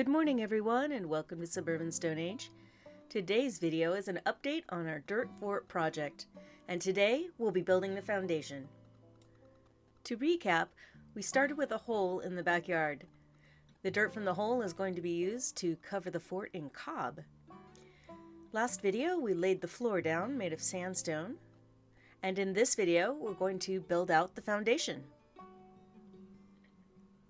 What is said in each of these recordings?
Good morning everyone and welcome to Suburban Stone Age. Today's video is an update on our dirt fort project, and today we'll be building the foundation. To recap, we started with a hole in the backyard. The dirt from the hole is going to be used to cover the fort in cob. Last video we laid the floor down made of sandstone, and in this video we're going to build out the foundation.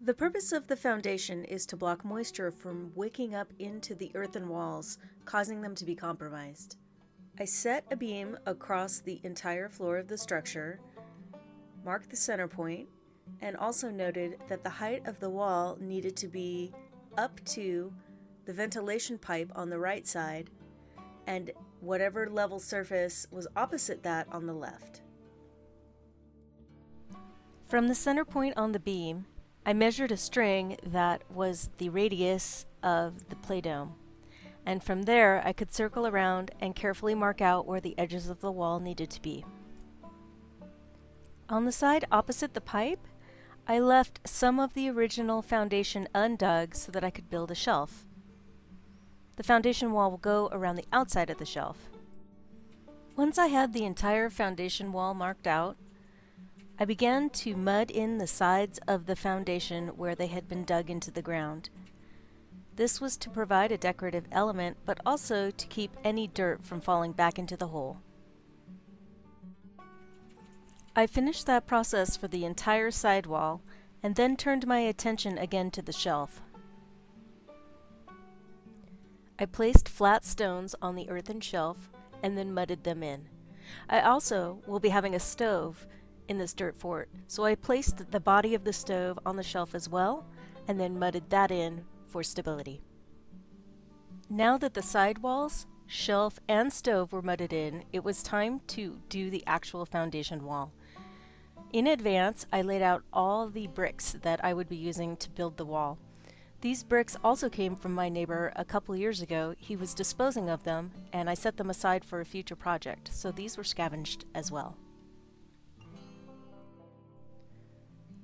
The purpose of the foundation is to block moisture from wicking up into the earthen walls, causing them to be compromised. I set a beam across the entire floor of the structure, marked the center point, and also noted that the height of the wall needed to be up to the ventilation pipe on the right side and whatever level surface was opposite that on the left. From the center point on the beam, I measured a string that was the radius of the play dome, and from there I could circle around and carefully mark out where the edges of the wall needed to be. On the side opposite the pipe, I left some of the original foundation undug so that I could build a shelf. The foundation wall will go around the outside of the shelf. Once I had the entire foundation wall marked out, I began to mud in the sides of the foundation where they had been dug into the ground. This was to provide a decorative element, but also to keep any dirt from falling back into the hole. I finished that process for the entire sidewall and then turned my attention again to the shelf. I placed flat stones on the earthen shelf and then mudded them in. I also will be having a stove in this dirt fort, so I placed the body of the stove on the shelf as well and then mudded that in for stability. Now that the sidewalls, shelf, and stove were mudded in, it was time to do the actual foundation wall. In advance, I laid out all the bricks that I would be using to build the wall. These bricks also came from my neighbor a couple years ago. He was disposing of them and I set them aside for a future project, so these were scavenged as well.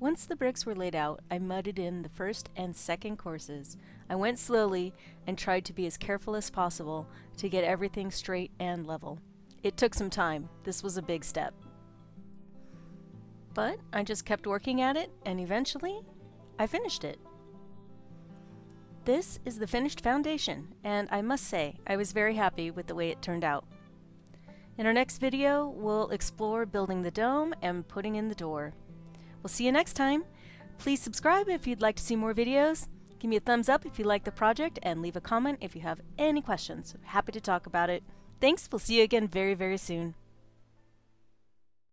Once the bricks were laid out, I mudded in the first and second courses. I went slowly and tried to be as careful as possible to get everything straight and level. It took some time. This was a big step. But I just kept working at it, and eventually I finished it. This is the finished foundation, and I must say I was very happy with the way it turned out. In our next video, we'll explore building the dome and putting in the door. We'll see you next time. Please subscribe if you'd like to see more videos. Give me a thumbs up if you like the project and leave a comment if you have any questions. Happy to talk about it. Thanks. We'll see you again very, very soon.